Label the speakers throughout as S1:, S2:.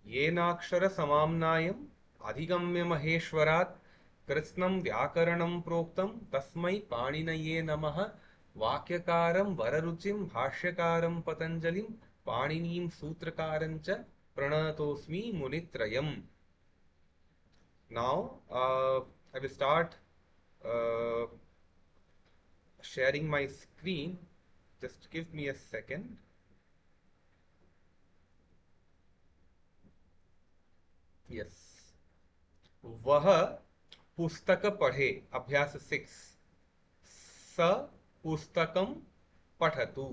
S1: येनाक्षर समाम्नायम् अधिगम्य महेश्वरात् कृत्स्नं व्याकरणं प्रोक्तं तस्मै पाणिनये नमः। वाक्यकारं वररुचिं भाष्यकारं पतञ्जलिं पाणिनीं सूत्रकारं च प्रणतोऽस्मि मुनित्रयम्। Now I will start uh, sharing my screen. Just give me a second. Yes. वह पुस्तक पढ़े, अभ्यास 6। स पुस्तकं पठतु।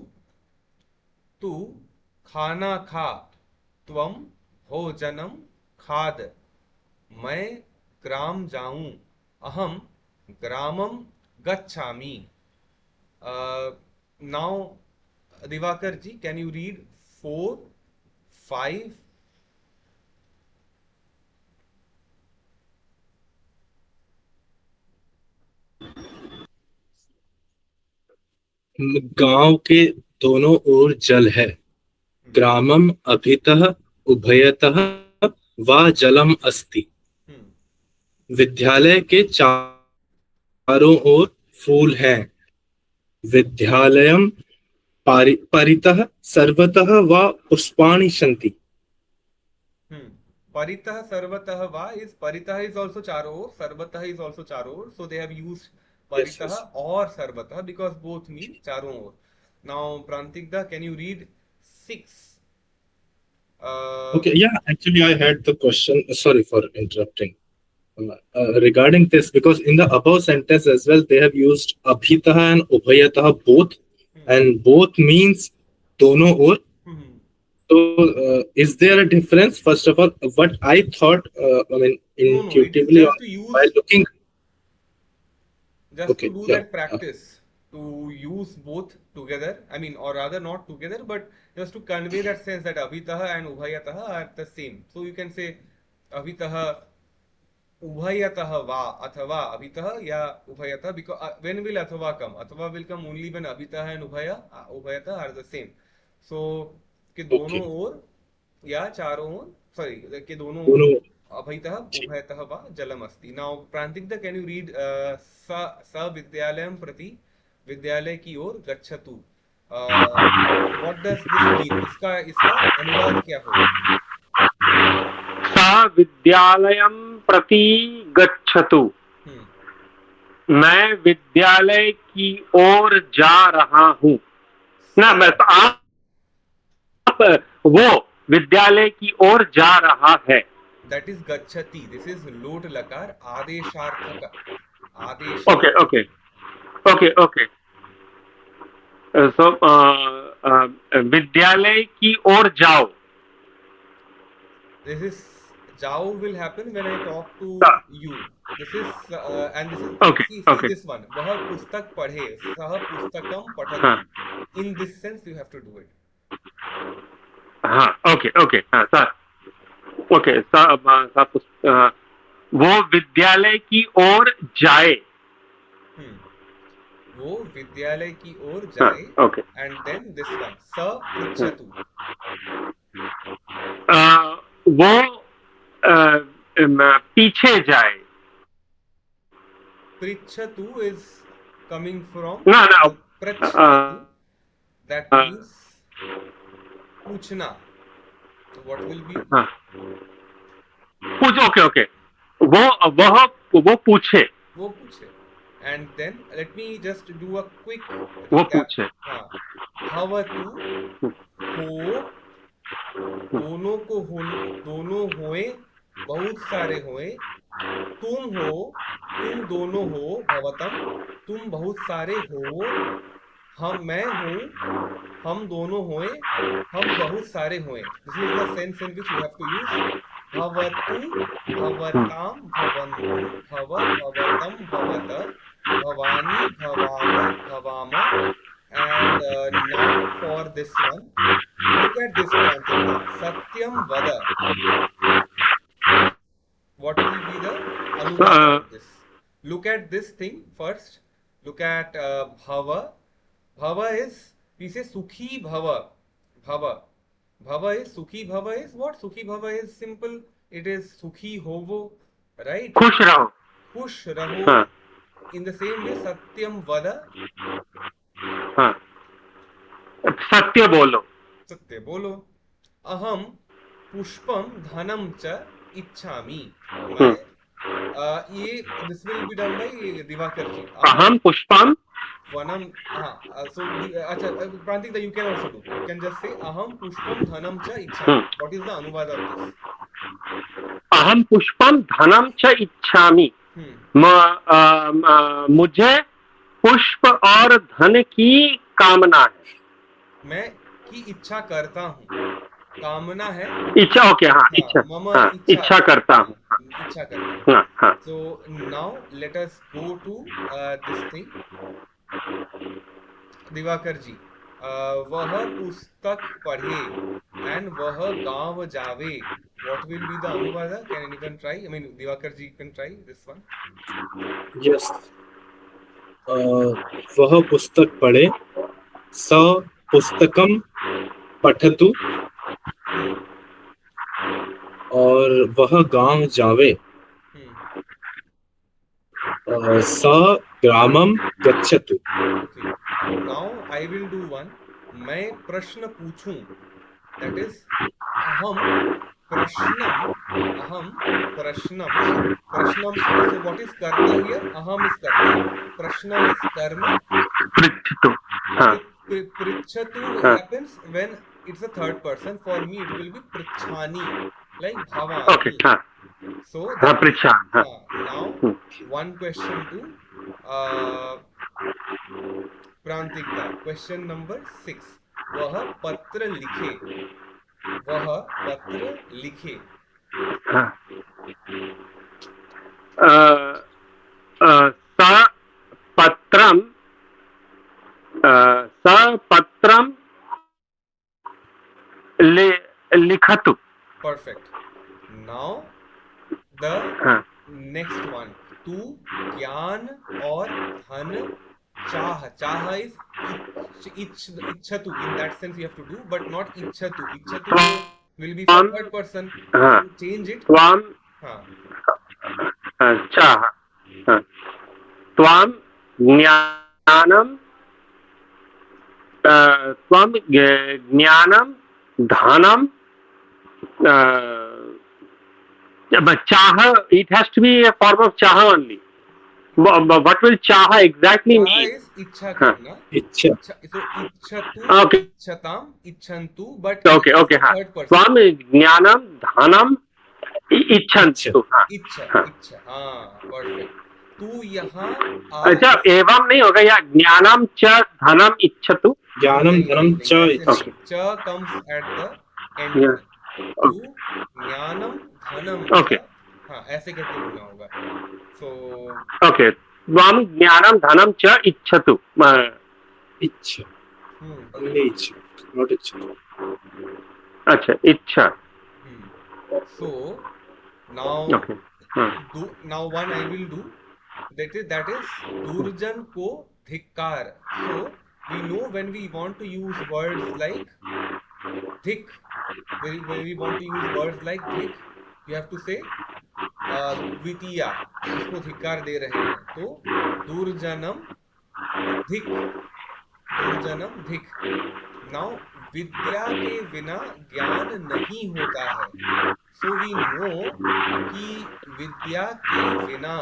S1: तू खाना खा, त्वं भोजनं खाद। मैं ग्राम जाऊं, अहम ग्रामम गच्छामि। Now, Divakar ji, can you read 4, 5?
S2: गांव के दोनों ओर जल है, ग्रामम अभितः उभयतः वा जलम अस्ति। विद्यालय के चारों ओर फूल हैं, विद्यालयम परितः सर्वतः वा पुष्पाणि सन्ति।
S1: Paritah sarvatah va is paritah is also charo, sarvatah is also charo. So they have used
S2: Yes,
S1: paritah
S2: yes.
S1: or sarvatah because both mean charo or. Now, Prantikda, can you read 6?
S2: Okay, yeah, actually I had the question. Sorry for interrupting. Regarding this, because in the above sentence as well, they have used abhitah and ubhayatah both, and both means dono or. So, is there a difference? First of all, what I thought, I mean,
S1: No, it is
S2: intuitively
S1: just
S2: or
S1: to
S2: while
S1: use,
S2: looking.
S1: just to
S2: Okay,
S1: do
S2: yeah.
S1: that practice, to use both together. I mean, or rather not together, but just to convey that sense that abhitaha and ubhayataha are the same. So you can say abhitaha ubhayatah va athava abhitah ya ubhayatah, because when will athava come? Athava will come only when abhitah and ubhayatah are the same. So कि दोनों
S2: Okay.
S1: ओर या चारों ओर, sorry, कि दोनों ओर
S2: दोनों.
S1: अभयतः उभयतः वा जलम अस्ति। Now प्रांतिक, can you read स विद्यालयं प्रति, विद्यालय की ओर गच्छतु। What does this mean? इसका इसका अनुवाद क्या होगा?
S3: सा विद्यालयं प्रति गच्छतु। मैं विद्यालय की ओर जा रहा हूँ ना। मैं आप वो विद्यालय की ओर जा रहा है।
S1: दैट इज गच्छति। दिस इज लोट लकार, आदेशार्थक। आदेश।
S3: Okay okay okay okay. So विद्यालय की ओर जाओ।
S1: This is Jao will happen when I talk to you. This is and this is
S3: okay
S1: see
S3: okay
S1: this one. वह पुस्तक पढ़े, सह पुस्तकम
S3: हाँ
S1: पठतु. In this sense, you have to do it.
S3: हाँ ओके ओके हाँ सर ओके वो विद्यालय की ओर जाए।
S1: वो विद्यालय की ओर जाए।
S3: Okay
S1: And then this one, स पृच्छतु.
S3: वो पीछे जाए।
S1: पृच्छतु is coming from
S3: ना ना
S1: पृच्छतु. That means पूछना. So what will be?
S3: पूछ ओके ओके वो पूछे।
S1: वो पूछे। And then let me just do a quick
S3: वो
S1: recap.
S3: पूछे।
S1: हाँ, भवतु हो, दोनों को हो, दोनों होए, बहुत सारे होए। तुम हो, तुम दोनों हो, भवतम, तुम बहुत सारे हो। मैं हूँ, हम दोनों होए, हम बहुत सारे होए। This is the sense in which you have to use भवतु, भवताम, भवन्तु, भवतम, भवत, Bhavani, भवाम, भवाम। And now for this one, look at this, Prantikta. Satyam vada. What will be the anuvada of this? Look at this thing first. Look at bhava. Bhava is, we say sukhi bhava. Bhava. Bhava is sukhi. Bhava is what? Sukhi bhava is simple. It is sukhi hovo, right?
S3: खुश रहो.
S1: Khush raho.
S3: हाँ.
S1: In the same way, satyam vada.
S3: हाँ. सत्य बोलो.
S1: सत्य बोलो. अहम पुष्पम धनम च इच्छामि. मैं ये this will be done by Diwakar जी.
S3: अहम पुष्पम.
S1: वनम. हाँ. So अच्छा, Prantik, you can also do. You can just say aham pushpam dhanam cha ichchami. What is the anuvada of this?
S3: अहम पुष्पम धनम च इच्छामि. मुझे पुष्प और धन की कामना है.
S1: मैं की इच्छा करता हूँ. कामना है.
S3: इच्छा. ओके. हाँ. इच्छा. हाँ. इच्छा करता हूँ.
S1: इच्छा करता हूँ.
S3: हाँ.
S1: So now let us go to this thing. Diwakar जी. वह पुस्तक पढ़े and वह गांव जावे. What will be the anuvada? Can anyone try? I mean, Divakar ji can try this one.
S2: Yes. वह पुस्तक पढ़े. स पुस्तकम पठतु. और वह गांव जावे. स ग्रामम गच्छतु.
S1: Okay. Now I will do one. मैं प्रश्न पूछूं. That is अहम प्रश्नम. So what is karta here? Aham is karta. Prashnam is karma. Prichhatu happens when it's a third person. For me it will be prichhani, like bhavani.
S3: Okay.
S1: So
S3: pricha.
S1: Now one question to Prantik da. Question number 6. वह पत्र लिखे. वह पत्र लिखे.
S3: सपत्रम लिखतु.
S1: Perfect. Now the next one. तू ज्ञान और धन चाह. चाह is इच्छतु. In that sense you have to do, but not इच्छतु. इच्छतु will be for third person. Change it.
S3: त्वाम. चाह. त्वाम ज्ञानम. त्वाम ज्ञानम धनम. Chaha, it has to be a form of chaha only. What will chaha exactly mean?
S1: Is ichha karna.
S2: Ichha.
S1: So ichhatu,
S3: Okay.
S1: ichhatam, ichhantu, but
S3: Okay.
S1: third person.
S3: Swam jnanam dhanam इच्छन्तु.
S1: इच्छा. perfect. तू यहाँ
S3: अच्छा, एवं नहीं होगा या ज्ञानम च धनम इच्छतु.
S2: ज्ञानम धनम च.
S1: च comes at the end. तू ज्ञानम धनम.
S3: Okay.
S1: ऐसे करके बोलना होगा. So
S3: okay. त्वं ज्ञानम धनम च इच्छतु.
S2: इच्छा. only इच्छा, not इच्छा.
S3: अच्छा, इच्छा.
S1: So now
S3: okay.
S1: now one I will do. That is Durjan ko dhikkar. So we know when we want to use words like dhik, when we want to use words like dhik, you have to say द्वितीया. इसको धिक्कार दे रहे हैं तो दुर्जनम धिक. दुर्जनम धिक. Now विद्या के बिना ज्ञान नहीं होता है. सो वी नो कि विद्या के बिना.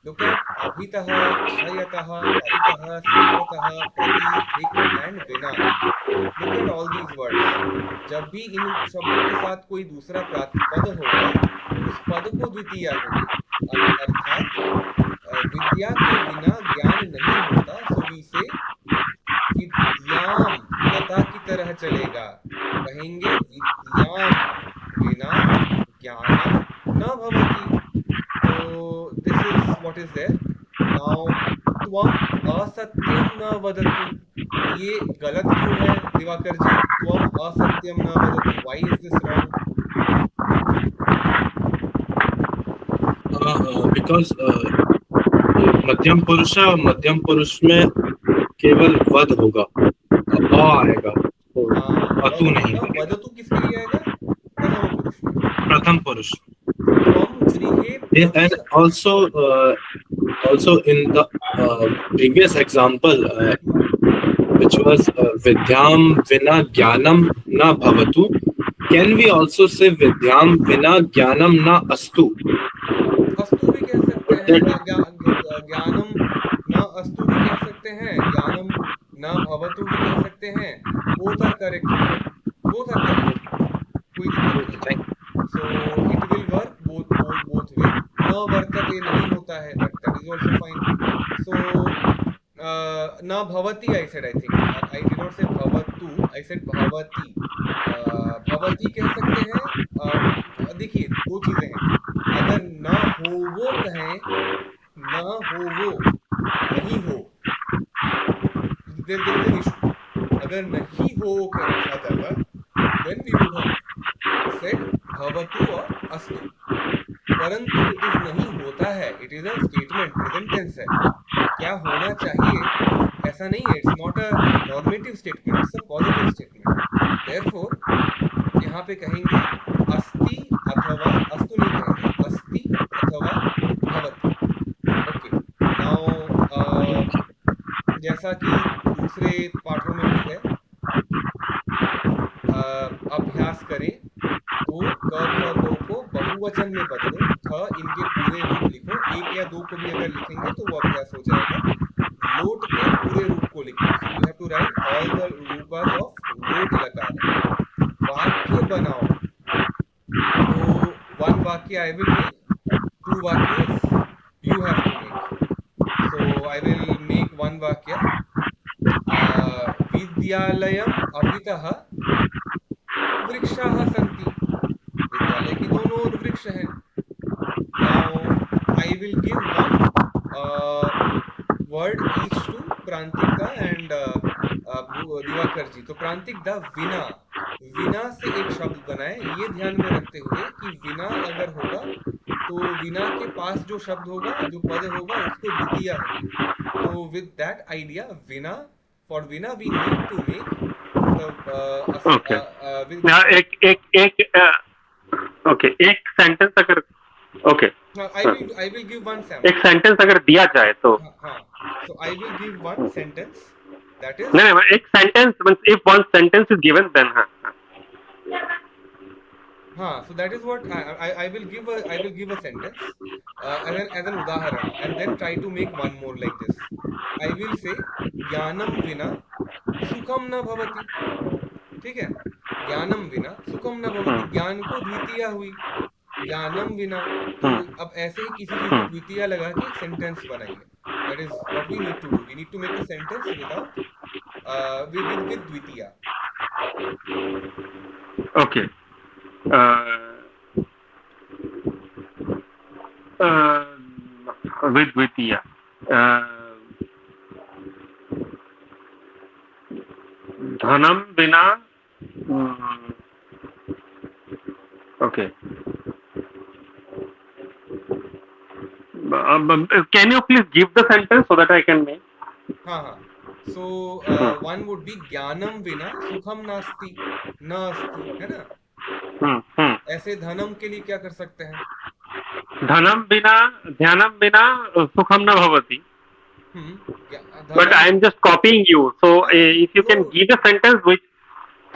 S1: लुक एट अभितः, अभयतः, परितः, स्वीकृतः, प्रति, धिक एंड बिना. Look at all these words. जब भी इन शब्दों के साथ कोई दूसरा पद होगा, उस पद को द्वितीय होगी. अर्थात विद्या के बिना ज्ञान नहीं होता. सो वी से विद्याम लता की तरह चलेगा. कहेंगे विद्याम बिना ज्ञानम न भवति. तो this is what is there. Now त्वम असत्यम न वदतु. ये गलत क्यों है दिवाकर जी? त्वम असत्यम न वदतु. Why is this wrong?
S2: Because मध्यम पुरुष में केवल वध होगा. अ आएगा. वतु नहीं
S1: वदतु किसके लिए आएगा? प्रथम पुरुष में,
S2: प्रथम पुरुष.
S1: त्वं गृहे
S2: And also in the previous example, which was vidyam vina jnanam na bhavatu, can we also say vidyam vina jnanam na astu?
S1: अस्तु भी कह सकते हैं, ज्ञानम न अस्तु भी कह सकते हैं, ज्ञानम न भवतु भी कह सकते हैं. Both are correct, both are correct, कोई दिक्कत नहीं. So it will work both way. न वर्तते नहीं होता है, that is also fine. So न भवती I said, I think I did not say भवतु, आई सेड भवती. भवती कह सकते हैं. देखिए दो चीजें हैं. अगर न हो वो कहें, न हो वो, नहीं हो, देयर इज एन इशू. अगर नहीं हो कहा जाता, then we would have said भवतु और अस्तु. परंतु इट इज नहीं होता है, it is a statement, present tense है. क्या होना चाहिए ऐसा नहीं है. It's not a normative statement, it's a positive statement. Therefore यहाँ पे कहेंगे अस्ति अथवा, अस्तु नहीं कहेंगे, अस्ति अथवा भवति. ओके, नाउ जैसा कि दूसरे पाठों में भी है, अभ्यास करें तो क ख गो को बहुवचन में बदलो, थ इनके पूरे रूप लिखो. एक या दो को भी अगर लिखेंगे तो वो अभ्यास हो जाएगा. लोट के पूरे रूप को लिखो. So you have to write all the रूपास ऑफ लोट लकार. वाक्य बनाओ. तो वन वाक्य आई विल मेक, टू वाक्य you have to make. So I will make one वाक्य. विद्यालयम अभितः वृक्षाः सन्ति. विद्यालय के दोनों ओर वृक्ष हैं. Now I will give one word each to Prantik and Diwakar ji. तो प्रांतिक दा विना, विना से एक शब्द बनाए. ये ध्यान में रखते हुए कि विना अगर होगा तो विना के पास जो शब्द होगा, जो पद होगा, उसको द्वितीय होगी. तो विद दैट आइडिया, विना, फॉर विना we need to make
S3: okay. एक सेंटेंस अगर, okay,
S1: I will give one sample.
S3: एक सेंटेंस अगर दिया जाए तो,
S1: हाँ, so I will give one sentence, that is,
S3: नहीं, एक sentence means if one sentence is given then,
S1: हाँ, so that is what I will give a sentence as an उदाहरण, and then try to make one more like this. I will say ज्ञानम विना सुखम न भवति. ठीक है, ज्ञानम विना सुखम न भवति. ज्ञान को द्वितीय हुई, ज्ञानम विना. तो अब ऐसे ही किसी चीज को द्वितीय लगा के एक सेंटेंस बनाइए. That is what we need to do. We need to make a sentence without with द्वितीय.
S3: ओके. with द्वितीय, धनम बिना, okay. Can you please give the sentence so that I can make?
S1: हाँ. So one would be ज्ञानम बिना सुखम नास्ति, न अस्ति, है ना. ऐसे धनम के लिए क्या कर सकते हैं?
S3: धनम बिना, ध्यानम बिना सुखम न भवति. But I am just copying you. So if you can give a sentence which,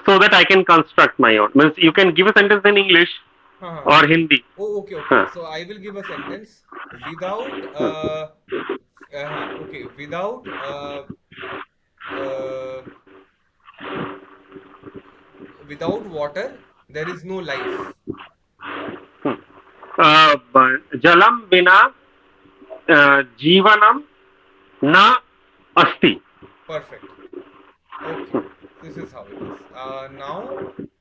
S3: so that I can construct my own. Means you can give a sentence in English or Hindi.
S1: Oh, okay. So I will give a sentence without without without water there is no life.
S3: Jalam bina जीवनम न अस्ति.
S1: Perfect. Okay. This is how it is. Now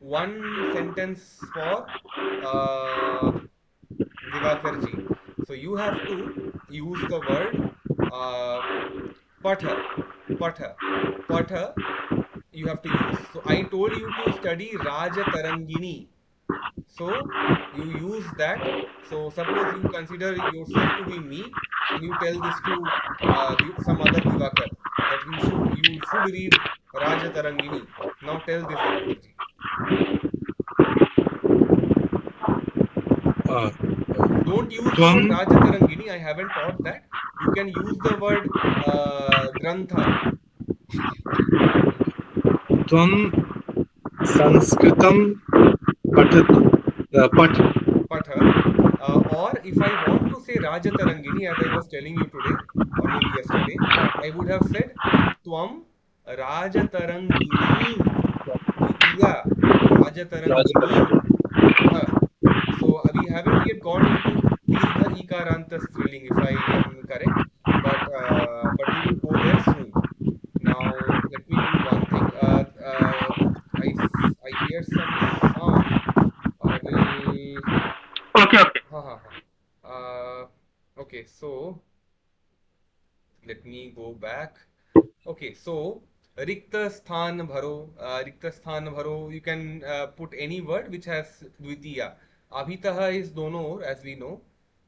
S1: one sentence for Divakar ji. So you have to use the word patha. You have to use. So I told you to study Rajatarangini. So you use that. So suppose you consider yourself to be me, and you tell this to some other Divakar that you should read Rajatarangini. Now tell this Divakar ji. Don't use the word Rajatarangini. I haven't taught that. You can use the word Grantha.
S2: Tvam Sanskritam
S1: Patha. Or if I want to say Rajatarangini, as I was telling you today, or maybe yesterday, I would have said Tvam Rajatarangini Dvitiya. Rajatarangini. So we haven't yet gone into Dirgha Ikaranta Striling, if I am correct, but we will go there soon. Now let me do one thing. I hear some sound. I will.
S3: Okay, okay.
S1: Ha ha ha. Okay, so let me go back. Okay, so Rikta Sthan Bharo, you can put any word which has Dvitiya. Abhitaha is dono or, as we know.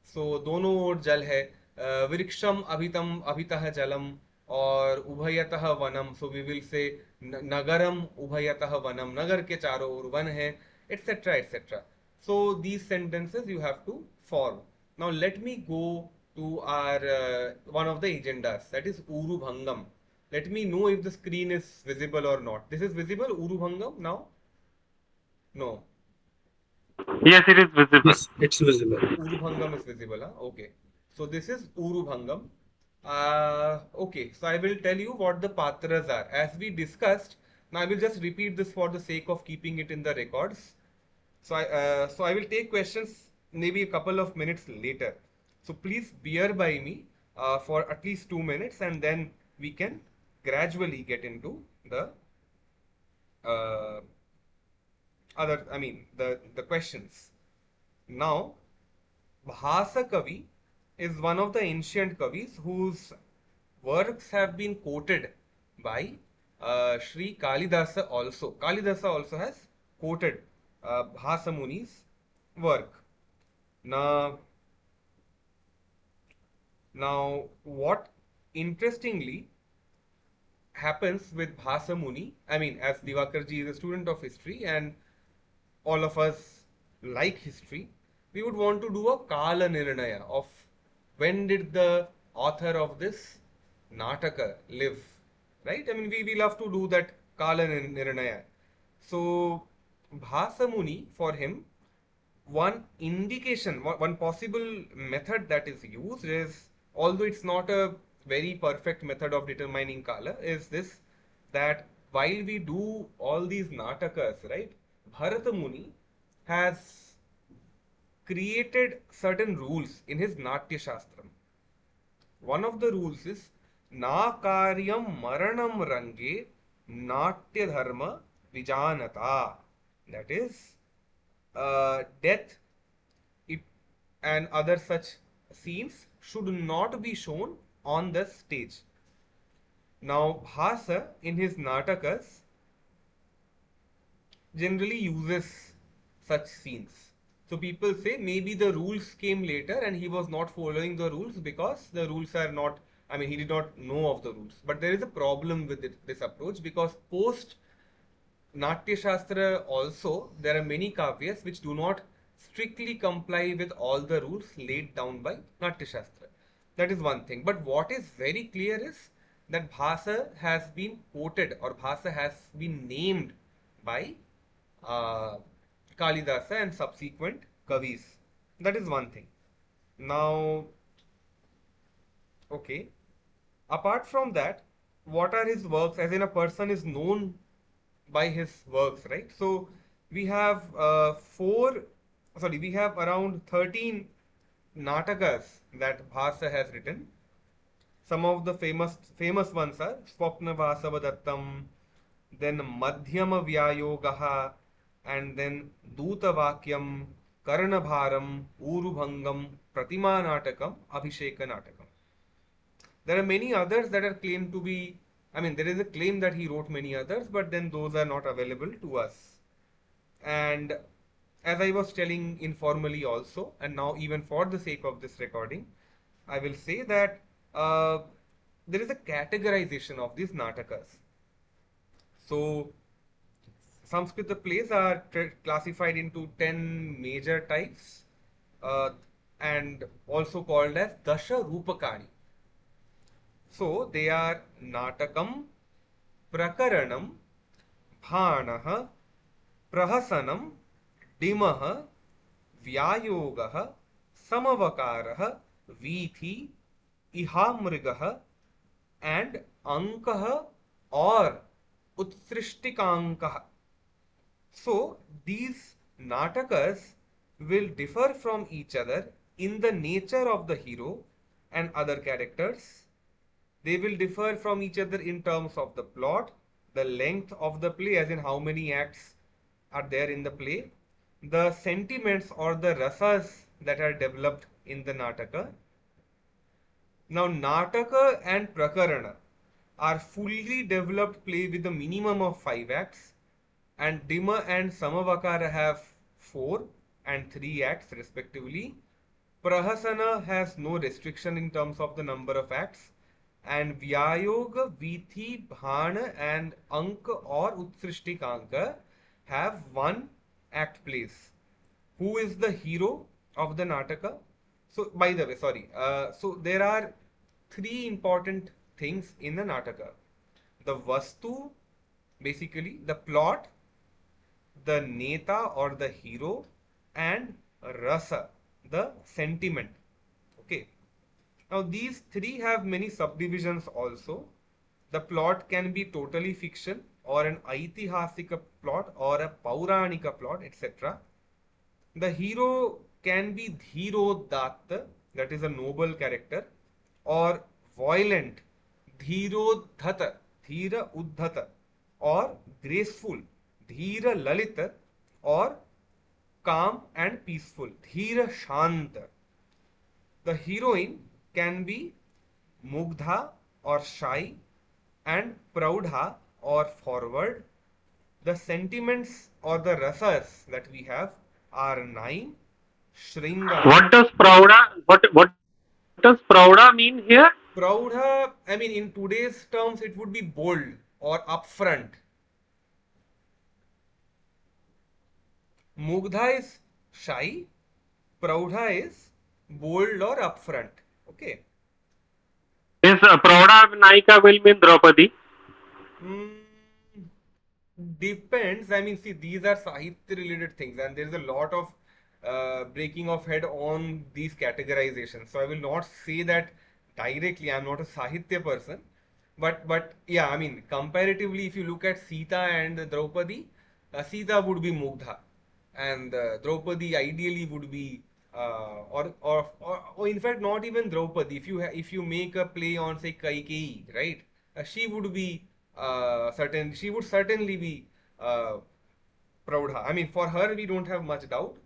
S1: So dono or jal hai. Viriksham abhitam abhitaha jalam or ubhayataha vanam. So we will say nagaram ubhayataha vanam. Nagar ke charo or van hai, etc. etc. So these sentences you have to form. Now let me go to our one of the agendas, that is Urubhangam. Let me know if the screen is visible or not. This is visible, Urubhangam now? No.
S3: Yes, it is visible.
S2: Yes, it's visible.
S1: Urubhangam is visible, huh? Okay. So this is Urubhangam. Okay, so I will tell you what the patras are. As we discussed, now I will just repeat this for the sake of keeping it in the records. So I will take questions maybe a couple of minutes later. So please bear by me for at least 2 minutes, and then we can gradually get into the uh, the questions. Now, Bhasa Kavi is one of the ancient Kavis whose works have been quoted by Sri Kalidasa also. Kalidasa also has quoted Bhasa Muni's work. Now, what interestingly happens with Bhasa Muni, I mean, as Divakarji is a student of history and all of us like history, we would want to do a Kala Nirnaya of when did the author of this Nataka live, right? I mean, we love to do that Kala Nirnaya. So, Bhasa Muni, for him, one indication, one possible method that is used is, although it's not a very perfect method of determining Kala, is this, that while we do all these Natakas, right, Bharata Muni has created certain rules in his Natya Shastram. One of the rules is Na karyam maranam range natya dharma vijanata. That is, death it, and other such scenes should not be shown on the stage. Now, Bhasa in his Natakas generally uses such scenes. So people say maybe the rules came later and he was not following the rules because the rules are not, I mean, he did not know of the rules. But there is a problem with this approach, because post Natya Shastra also, there are many kavyas which do not strictly comply with all the rules laid down by Natya Shastra. That is one thing. But what is very clear is that Bhasa has been quoted, or Bhasa has been named by uh, Kalidasa and subsequent Kavis. That is one thing. Now, okay. Apart from that, what are his works? As in, a person is known by his works, right? So we have we have around 13 Natakas that Bhasa has written. Some of the famous ones are Swapna Vasavadattam, then Madhyama Vyayogaha, and then Duta Vakyam, Karanabharam, Urubhangam, Pratima Natakam, Abhisheka Natakam. There are many others that are claimed to be, I mean, there is a claim that he wrote many others, but then those are not available to us. And as I was telling informally also, and now even for the sake of this recording, I will say that there is a categorization of these natakas. So Sanskrit plays are classified into 10 major types, uh, and also called as Dasha Rupakani. So they are Natakam, Prakaranam, Bhanah, Prahasanam, Dimah, Vyayogah, Samavakarah, Vithi, Ihamrigah, and Ankah or Utsrishtikānkah. So these natakas will differ from each other in the nature of the hero and other characters. They will differ from each other in terms of the plot, the length of the play, as in how many acts are there in the play, the sentiments or the rasas that are developed in the nataka. Now, nataka and prakarana are fully developed play with a minimum of 5 acts, and Dima and Samavakara have 4 and 3 acts respectively. Prahasana has no restriction in terms of the number of acts, and Vyayoga, Vithi, Bhana, and Anka or Utsrishtikanka have 1 act plays. Who is the hero of the Nataka? So, by the way, sorry. So, there are 3 important things in the Nataka: the Vastu, basically the plot, the Neta or the hero, and Rasa, the sentiment. Okay. Now these 3 have many subdivisions also. The plot can be totally fiction or an Aitihasika plot or a Pauranika plot, etc. The hero can be Dhirodatta, that is a noble character, or violent, Dhirodhata, Dhira Uddhata, or graceful, Dhira Lalita, or calm and peaceful, Dhira Shanta. The heroine can be Mugdha or shy, and Praudha or forward. The sentiments or the rasas that we have are 9. Shringa.
S3: What does Prauda mean here?
S1: Praudha, I mean, in today's terms, it would be bold or upfront. Mugdha is shy, Praudha is bold or upfront. Okay.
S3: This Prauda Naika will mean Draupadi.
S1: Mm, depends. I mean, see, these are Sahitya related things, and there's a lot of breaking of head on these categorizations. So I will not say that directly. I'm not a Sahitya person, but yeah, I mean, comparatively, if you look at Sita and Draupadi, Sita would be Mugdha, and Draupadi ideally would be or in fact not even Draupadi. If you make a play on say Kaikeyi, right? She would be she would certainly be Praudha. I mean, for her we don't have much doubt,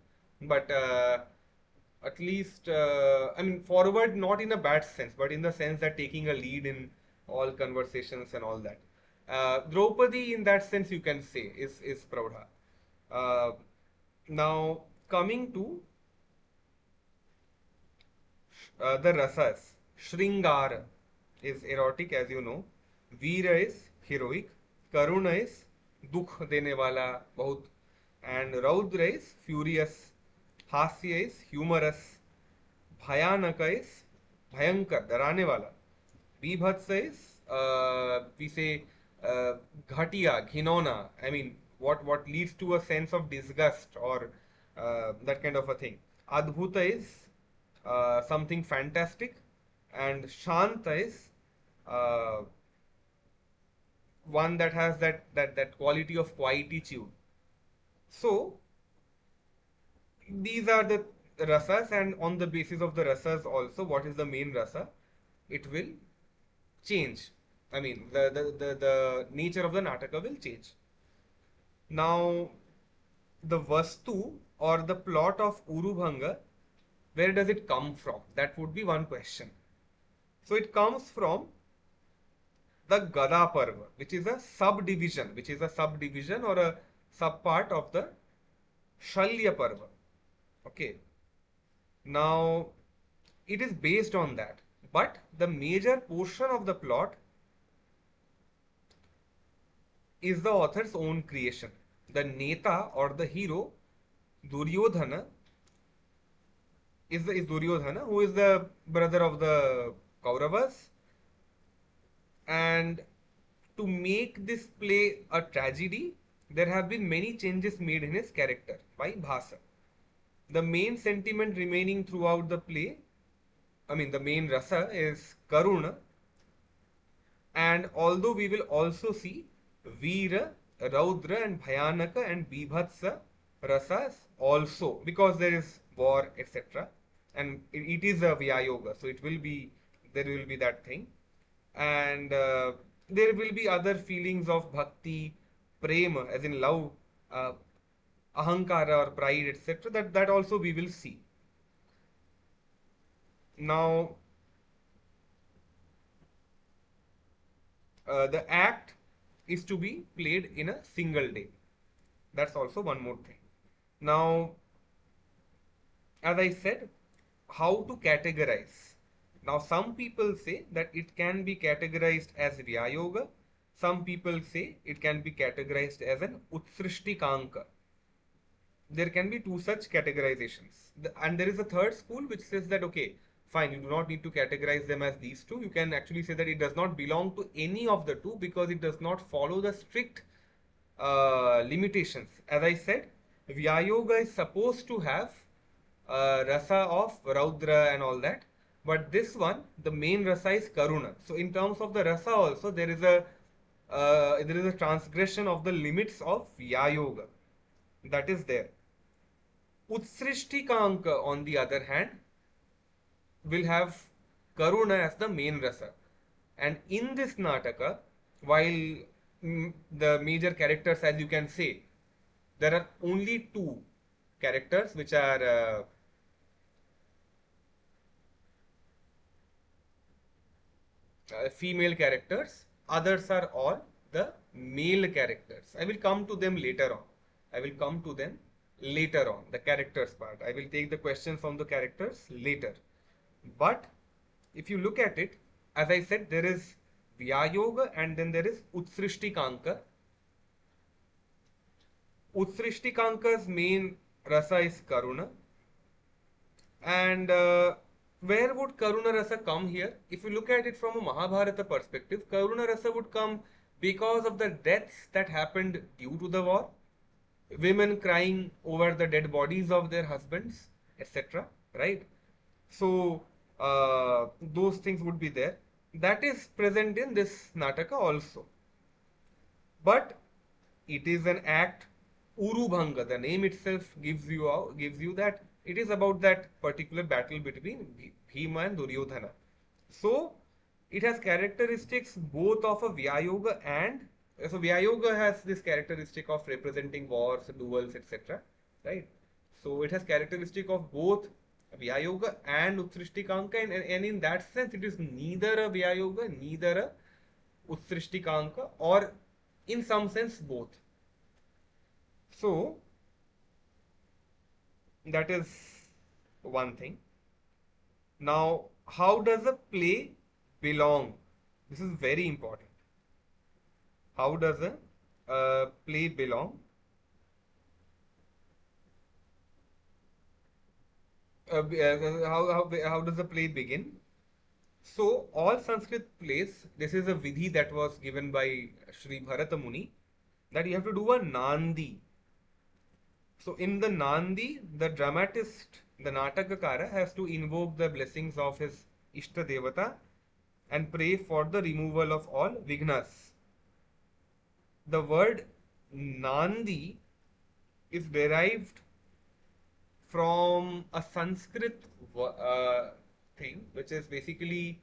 S1: but at least I mean forward not in a bad sense, but in the sense that taking a lead in all conversations and all that. Draupadi in that sense you can say is Praudha. Uh, Now coming to the rasas, Shringara is erotic, as you know. Veera is heroic. Karuna is dukh dene wala bahut. And Raudra is furious. Hasya is humorous. Bhayanaka is bhayankar, darane wala. Bibhatsa is we say ghatiya, ghinona. I mean, what leads to a sense of disgust or that kind of a thing. Adbhuta is something fantastic, and Shanta is uh, one that has that quality of quietude. So these are the rasas, and on the basis of the rasas also, what is the main rasa, it will change. I mean, the nature of the nataka will change. Now, the vastu or the plot of Urubhanga, where does it come from? That would be one question. So it comes from the Gada Parva, which is a subdivision, or a subpart of the Shalya Parva. Okay. Now, it is based on that, but the major portion of the plot is the author's own creation. the Neta or the hero, Duryodhana, is Duryodhana, who is the brother of the Kauravas. And to make this play a tragedy, there have been many changes made in his character by Bhasa. The main sentiment remaining throughout the play, the main rasa is Karuna. And although we will also see Veera, Raudra and Bhayanaka and Bibhatsa rasas also, because there is war, etc. And it is a Vyayoga, so there will be that thing. And there will be other feelings of bhakti, prema, as in love, uh, ahankara or pride, etc. That also we will see. Now, the act is to be played in a single day. That's also one more thing. Now, as I said, how to categorize. Now, some people say that it can be categorized as Vyayoga. Some people say it can be categorized as an Utsrishtikanka. There can be two such categorizations. And there is a third school which says that, okay, fine, you do not need to categorize them as these two. You can actually say that it does not belong to any of the two because it does not follow the strict limitations. As I said, Vyayoga is supposed to have rasa of Raudra and all that. But this one, the main rasa is Karuna. So in terms of the rasa also, there is a transgression of the limits of Vyayoga. That is there. Utsrishtikanka, on the other hand, will have Karuna as the main rasa. And in this Nataka, while the major characters, as you can say, there are only two characters which are female characters, others are all the male characters. I will come to them later on. The characters part. I will take the questions from the characters later. But if you look at it, as I said, there is Vyayoga and then there is Utsrishtikanka. Utsrishtikanka's main rasa is Karuna. And where would Karuna Rasa come here? If you look at it from a Mahabharata perspective, Karuna Rasa would come because of the deaths that happened due to the war, women crying over the dead bodies of their husbands, etc. Right? So, those things would be there. That is present in this Nataka also. But it is an act, Urubhanga. The name itself gives you that it is about that particular battle between Bhima and Duryodhana. So it has characteristics both of a Vyayoga and so Vyayoga has this characteristic of representing wars, duels, etc. Right? So it has characteristic of both Vyayoga and Utsrishtikanka, and in that sense it is neither a Vyayoga, neither a Utsrishtikanka, or in some sense both. So that is one thing. Now, how does a play belong? This is very important. How does a play belong? How does the play begin? So, all Sanskrit plays, this is a vidhi that was given by Sri Bharata Muni, that you have to do a Nandi. So in the Nandi, the dramatist, the Natakakara, has to invoke the blessings of his Ishta Devata and pray for the removal of all Vignas. The word Nandi is derived from a Sanskrit thing, which is basically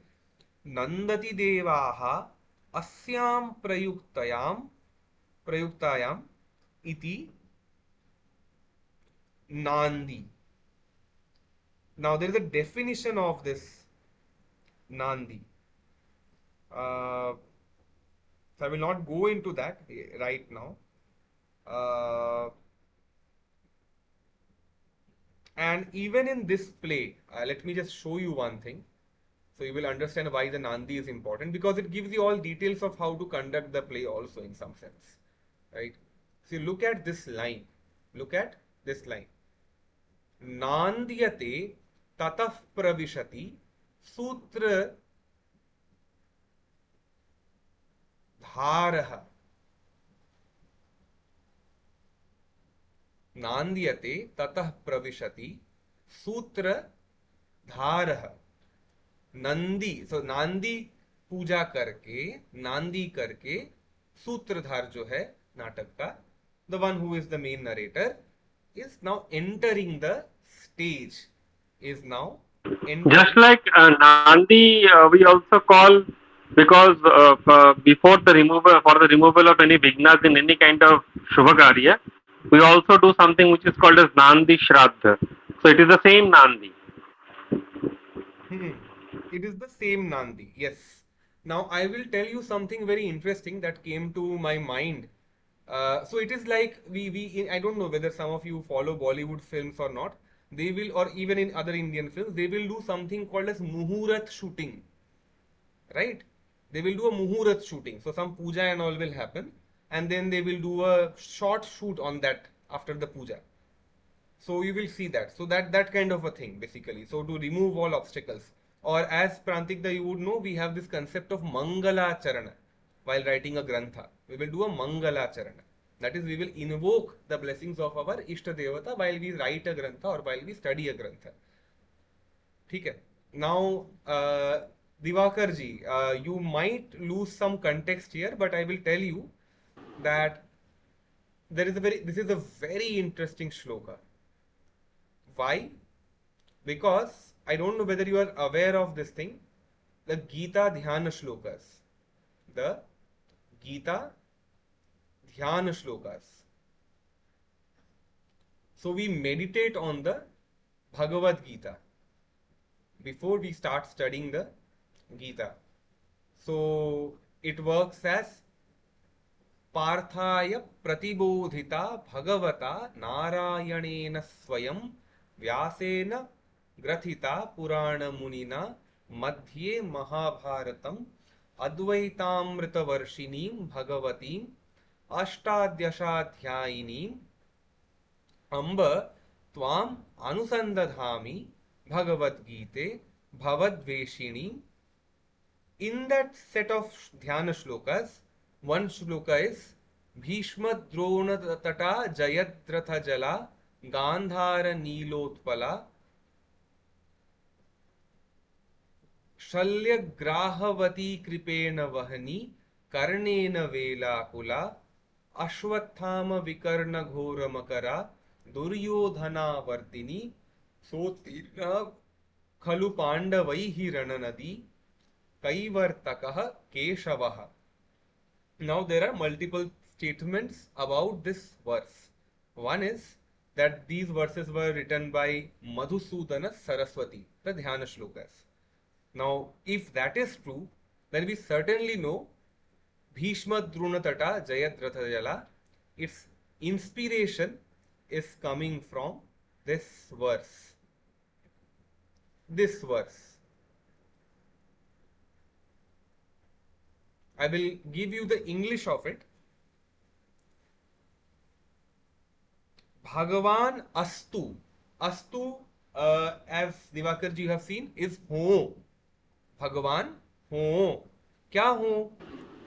S1: Nandati Devaha Asyam Prayuktayam Iti Nandi. Now there is a definition of this Nandi. So I will not go into that right now. And even in this play, let me just show you one thing. So you will understand why the Nandi is important, because it gives you all details of how to conduct the play also in some sense. Right? See, look at this line. Look at this line. नान्द्यते ततः प्रविशति सूत्र धारः. नान्द्यते ततः प्रविशति सूत्र धारः. नंदी, सो नांदी पूजा करके, नांदी करके सूत्रधार जो है नाटक का, the one who is the main narrator, is now entering the stage, is now entering.
S3: Just like Nandi, we also call, because before the removal, for the removal of any vignas in any kind of Shubha Karya, we also do something which is called as Nandi Shraddha. So it is the same Nandi.
S1: It is the same Nandi, yes. Now I will tell you something very interesting that came to my mind. So it is like I don't know whether some of you follow Bollywood films or not. They will, or even in other Indian films, they will do something called as Muhurat shooting, right? They will do a Muhurat shooting. So some puja and all will happen, and then they will do a short shoot on that after the puja. So you will see that. So that kind of a thing basically. So to remove all obstacles, or as Prantikda you would know, we have this concept of Mangala Charana while writing a grantha. We will do a Mangala Charana. That is, we will invoke the blessings of our Ishta Devata while we write a grantha or while we study a grantha. ठीक है. Now, Divakar ji, you might lose some context here, but I will tell you that this is a very interesting shloka. Why? Because I don't know whether you are aware of this thing, the Gita Dhyana shlokas. The Gita Dhyana shlokas. So we meditate on the Bhagavad Gita before we start studying the Gita. So it works as Parthaya Pratibodhita Bhagavata Narayanena Swayam Vyasena Grathita Purana Munina Madhye Mahabharatam Advaitamrita Varshinim Bhagavatim Ashtadhyashadhyayinim Amba Tvam Anusandadhami Bhagavad Gita Bhavadveshini. In that set of dhyana shlokas, one shloka is Bhishma Drona Tata Jayadratha Jala Gandhara Nilotpala Shalya Grahavati Kripena Vahani Karnena Velakula Ashwathama Vikarna Ghora Makara Duryodhana Vardini Sotirna Khalu Pandavaihi Rananadi Kaivartakaha Keshavaha. Now there are multiple statements about this verse. One is that these verses were written by Madhusudana Saraswati, the Dhyana Shlokas. Now if that is true, then we certainly know Bhishma Drunatata Jayadratha Jala, its inspiration is coming from this verse. This verse. I will give you the English of it. Bhagavan Astu. Astu, as Divakar ji have seen, is ho. Bhagavan ho. Kya ho?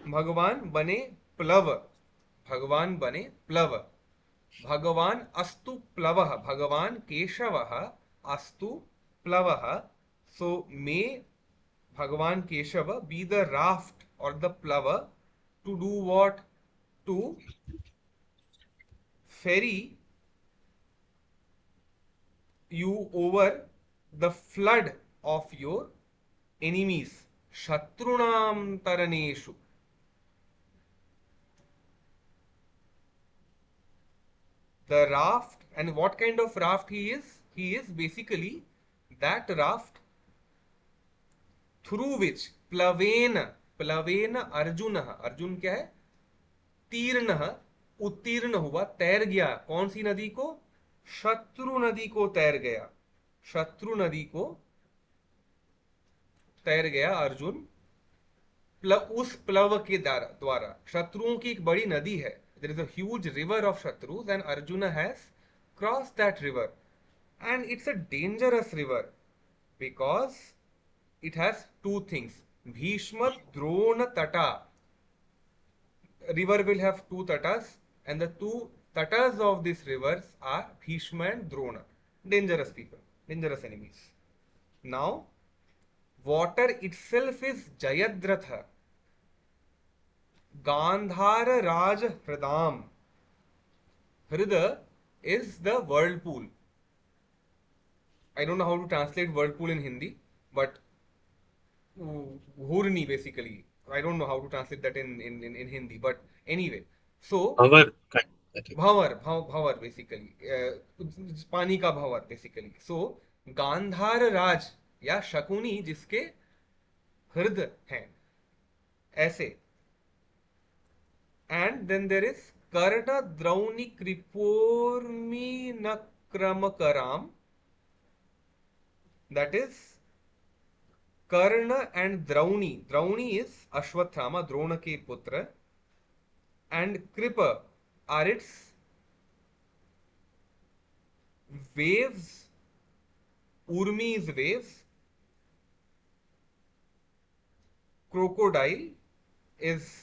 S1: Bhagavan bane plava. Bhagavan bane plava. Bhagavan astu plavaha. Bhagavan Keshavaha astu plavaha. So may Bhagavan Keshava be the raft or the plava to do what? To ferry you over the flood of your enemies. Shatrunam taraneshu. The raft, and what kind of raft he is? He is basically that raft through which Plavena Arjun, Arjun क्या है? तीर्ण, उत्तीर्ण हुआ, तैर गया. कौन सी नदी को? शत्रु नदी को तैर गया. शत्रु नदी को तैर गया अर्जुन उस प्लव के द्वारा. शत्रुओं की एक बड़ी नदी है. there is a huge river of Shatrus, and Arjuna has crossed that river. And it's a dangerous river because it has two things. Bhishma Drona Tata. River will have two tatas, and the two tatas of these rivers are Bhishma and Drona. Dangerous people, dangerous enemies. Now, water itself is Jayadratha. Gandhara Raj Hridam. Hrida is the whirlpool. I don't know how to translate whirlpool in Hindi, but Ghurni basically. I don't know how to translate that in Hindi, but anyway. So, Bhavar basically. पानी का भंवर basically. So, Gandhara राज या शकुनी जिसके हृदय हैं ऐसे. And then there is Karna Drauni Kripormi Nakramakaram. That is Karna and Drauni. Drauni is Ashwathama, Drona ke putra. And Kripa are its waves. Urmi is waves. Crocodile is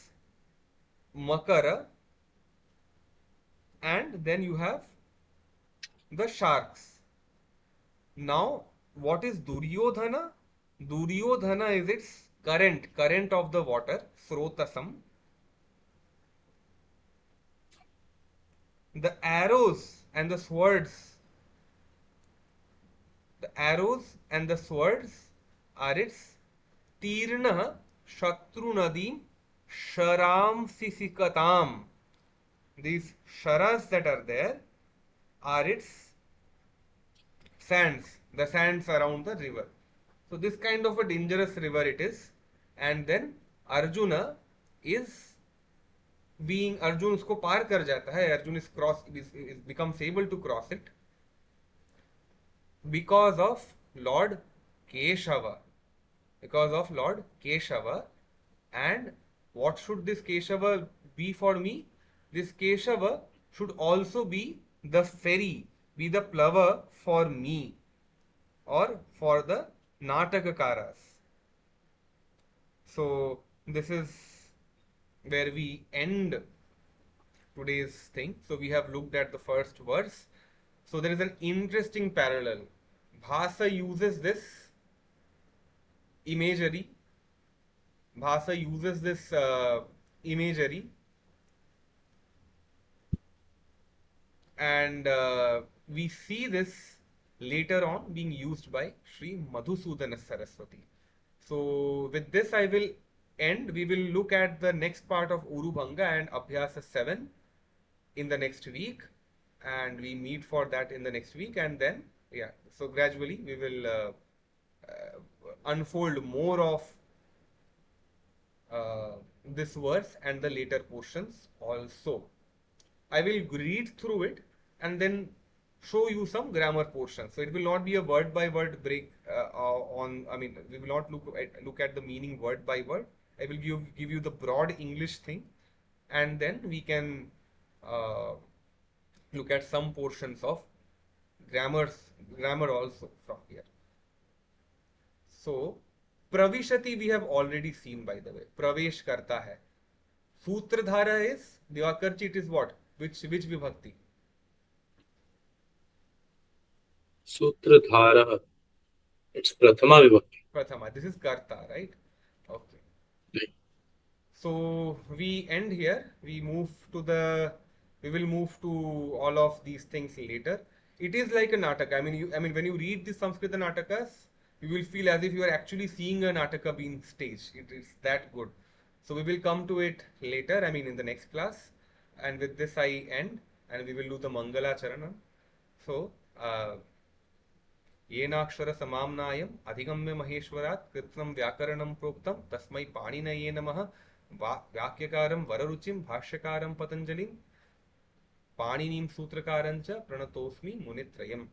S1: Makara, and then you have the sharks. Now, what is Duryodhana? Duryodhana is its current of the water, Srotasam. The arrows and the swords, are its Tirna Shatrunadim Sharam Sisikatam. These sharas that are there are its sands, the sands around the river. So this kind of a dangerous river it is. And then Arjuna उसको पार कर जाता है. Arjuna becomes able to cross it because of Lord Keshava. And what should this Keshava be for me? This Keshava should also be the ferry, be the plover for me or for the Natakakaras. So this is where we end today's thing. So we have looked at the first verse. So there is an interesting parallel. Bhasa uses this imagery. And we see this later on being used by Sri Madhusudana Saraswati. So with this I will end. We will look at the next part of Urubhanga and Abhyasa 7 in the next week, and we meet for that in the next week. And then so gradually we will unfold more of this verse and the later portions also. I will read through it and then show you some grammar portions. So it will not be a word by word break we will not look at the meaning word by word. I will give you the broad English thing, and then we can look at some portions of grammar also from here. So Pravishati we have already seen, by the way. Pravesh karta hai. Sutradhara is Divakarji, it is what? Which vibhakti?
S2: Sutradhara. It's Prathama vibhakti.
S1: Prathama. This is karta, right? Okay.
S2: Right.
S1: So we end here. We will move to all of these things later. It is like a nataka. I mean, when you read the Sanskrit natakas, you will feel as if you are actually seeing a nataka being staged. It is that good. So we will come to it later, in the next class. And with this I end, and we will do the Mangala Charana. So, येनाक्षर समाम्नायम् अधिगम्य महेश्वरात् कृत्स्नं व्याकरणं प्रोक्तं तस्मै पाणिनये नमः. वाक्यकारं वररुचिं भाष्यकारं पतञ्जलिं पाणिनीं सूत्रकारं च प्रणतोऽस्मि मुनित्रयम्.